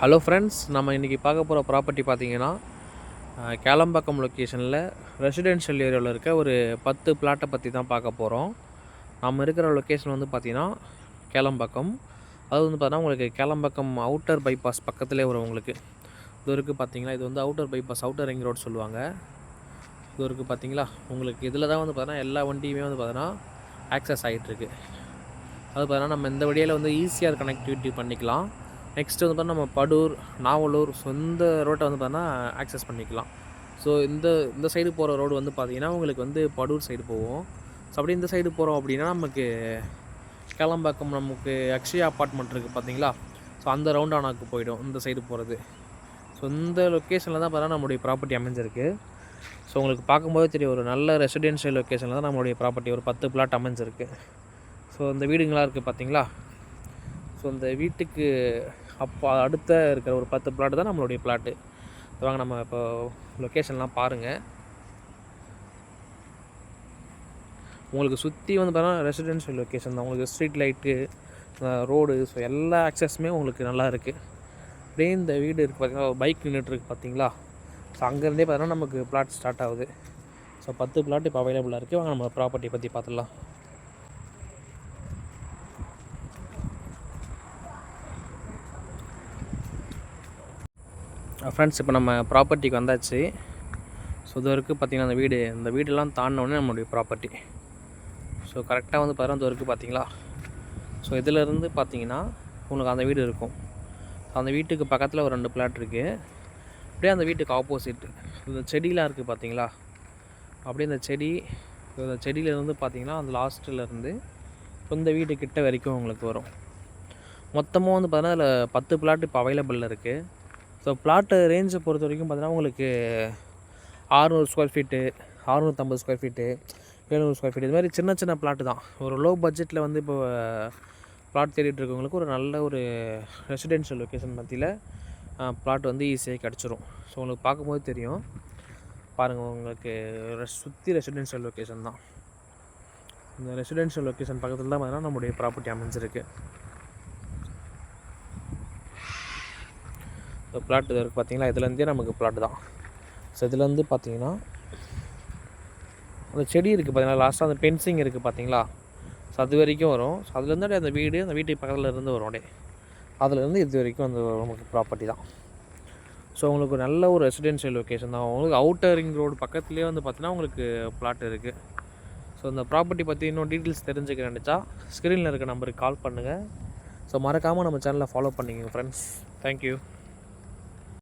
Hello friends, நம்ம இன்றைக்கி பார்க்க போகிற ப்ராப்பர்ட்டி பார்த்தீங்கன்னா கேளம்பாக்கம் லொக்கேஷனில் ரெசிடென்ஷியல் ஏரியாவில் இருக்க ஒரு 10 பிளாட்டை பற்றி தான் பார்க்க போகிறோம். நம்ம இருக்கிற லொக்கேஷன் வந்து பார்த்திங்கன்னா கேளம்பாக்கம். அது வந்து பார்த்தீங்கன்னா உங்களுக்கு கேளம்பாக்கம் அவுட்டர் பைபாஸ் பக்கத்துலேயே வரும். உங்களுக்கு இது இருக்குது பார்த்தீங்களா, இது வந்து outer bypass, outer ring road சொல்லுவாங்க. இது இருக்குது பார்த்தீங்களா, உங்களுக்கு இதில் தான் வந்து பார்த்தீங்கன்னா எல்லா வண்டியுமே வந்து பார்த்தீங்கன்னா ஆக்சஸ் ஆகிட்டுருக்கு. அது பார்த்தீங்கன்னா நம்ம இந்த வழியில் வந்து ஈஸியாக கனெக்டிவிட்டி பண்ணிக்கலாம். நெக்ஸ்ட்டு வந்து பார்த்தா நம்ம படூர், நாவலூர், இந்த ரோட்டை வந்து பார்த்தோன்னா ஆக்சஸ் பண்ணிக்கலாம். ஸோ இந்த சைடு போகிற ரோடு வந்து பார்த்திங்கன்னா உங்களுக்கு வந்து படூர் சைடு போவோம். ஸோ அப்படி இந்த சைடு போகிறோம் அப்படின்னா நமக்கு கேளம்பாக்கம், நமக்கு அக்ஷயா அப்பார்ட்மெண்ட் இருக்குது பார்த்தீங்களா, ஸோ அந்த ரவுண்டானாக்கு போயிடும் இந்த சைடு போகிறது. ஸோ இந்த லொக்கேஷனில் தான் பார்த்தா நம்மளுடைய ப்ராப்பர்ட்டி அமைஞ்சிருக்கு. ஸோ உங்களுக்கு பார்க்கும்போது தெரியும், ஒரு நல்ல ரெசிடென்ஷியல் லொக்கேஷனில் தான் நம்மளுடைய ப்ராப்பர்ட்டி ஒரு 10 பிளாட் அமைஞ்சிருக்கு. ஸோ இந்த வீடுங்களாக இருக்குது பார்த்தீங்களா, ஸோ இந்த வீட்டுக்கு அடுத்த இருக்கிற ஒரு 10 பிளாட்டு தான் நம்மளுடைய பிளாட்டு. வாங்க நம்ம இப்போ லொக்கேஷன்லாம் பாருங்கள். உங்களுக்கு சுற்றி வந்து பார்த்தீங்கன்னா ரெசிடென்ஷியல் லொக்கேஷன் தான். உங்களுக்கு ஸ்ட்ரீட் லைட்டு, ரோடு, ஸோ எல்லா ஆக்சஸுமே உங்களுக்கு நல்லா இருக்குது. அப்படியே இந்த வீடு இருக்குது பார்த்தீங்கன்னா, பைக் நின்றுட்டுருக்கு பார்த்தீங்களா, ஸோ அங்கேருந்தே பார்த்தீங்கன்னா நமக்கு பிளாட் ஸ்டார்ட் ஆகுது. ஸோ 10 பிளாட் இப்போ அவைலபிளாக இருக்குது. வாங்க நம்ம ப்ராப்பர்ட்டி பற்றி பார்த்துடலாம். ஃப்ரெண்ட்ஸ், இப்போ நம்ம ப்ராப்பர்ட்டிக்கு வந்தாச்சு. ஸோ இது வரைக்கும் பார்த்திங்கன்னா இந்த வீடெல்லாம் தாண்டினோடனே நம்மளுடைய ப்ராப்பர்ட்டி. ஸோ கரெக்டாக வந்து பார்த்தீங்கன்னா இது வரைக்கும் பார்த்தீங்களா, ஸோ இதிலேருந்து பார்த்தீங்கன்னா உங்களுக்கு அந்த வீடு இருக்கும். அந்த வீட்டுக்கு பக்கத்தில் ஒரு 2 பிளாட் இருக்குது. அப்படியே அந்த வீட்டுக்கு ஆப்போசிட் இந்த செடியெலாம் இருக்குது பார்த்தீங்களா, அப்படியே இந்த செடியிலேருந்து பார்த்தீங்கன்னா அந்த லாஸ்ட்டிலேருந்து இந்த வீட்டு கிட்ட வரைக்கும் உங்களுக்கு வரும். மொத்தமாக வந்து பார்த்தீங்கன்னா அதில் 10 பிளாட் இப்போ அவைலபிளில் இருக்குது. ஸோ பிளாட்டு ரேஞ்சை பொறுத்த வரைக்கும் பார்த்தீங்கன்னா உங்களுக்கு 600 square feet, 650 square feet, 700 square feet, இது மாதிரி சின்ன பிளாட்டு தான். ஒரு லோ பட்ஜெட்டில் வந்து இப்போ பிளாட் தேடிட்டு இருக்கவங்களுக்கு ஒரு நல்ல ஒரு ரெசிடென்ஷியல் லொக்கேஷன் மத்தியில் பிளாட் வந்து ஈஸியாக கிடச்சிரும். ஸோ உங்களுக்கு பார்க்கும்போது தெரியும் பாருங்கள், உங்களுக்கு சுற்றி ரெசிடென்ஷியல் லொக்கேஷன் தான். இந்த ரெசிடென்ஷியல் லொக்கேஷன் பக்கத்தில் தான் பார்த்தீங்கன்னா நம்முடைய ப்ராப்பர்ட்டி அமைஞ்சிருக்கு. ஸோ பிளாட் இது இருக்குது பார்த்தீங்களா, இதுலேருந்தே நமக்கு பிளாட் தான். ஸோ இதுலேருந்து பார்த்தீங்கன்னா அந்த செடி இருக்குது பார்த்தீங்களா, லாஸ்ட்டாக அந்த பென்சிங் இருக்குது பார்த்தீங்களா, ஸோ அது வரைக்கும் வரும். ஸோ அதுலேருந்து அந்த வீட்டுக்கு பக்கத்தில் இருந்து வரும். அப்படியே அதுலேருந்து இது வரைக்கும் அந்த நமக்கு ப்ராப்பர்ட்டி தான். ஸோ உங்களுக்கு நல்ல ஒரு ரெசிடென்ஷியல் லொக்கேஷன் தான். உங்களுக்கு அவுட்டர் ரிங் ரோடு பக்கத்துலேயே வந்து பார்த்தீங்கன்னா உங்களுக்கு பிளாட் இருக்குது. ஸோ இந்த ப்ராப்பர்ட்டி பற்றி இன்னும் டீட்டெயில்ஸ் தெரிஞ்சுக்க நினச்சா ஸ்க்ரீனில் இருக்க நம்பருக்கு கால் பண்ணுங்கள். ஸோ மறக்காமல் நம்ம சேனலை ஃபாலோ பண்ணிக்கோங்க ஃப்ரெண்ட்ஸ். தேங்க்யூ.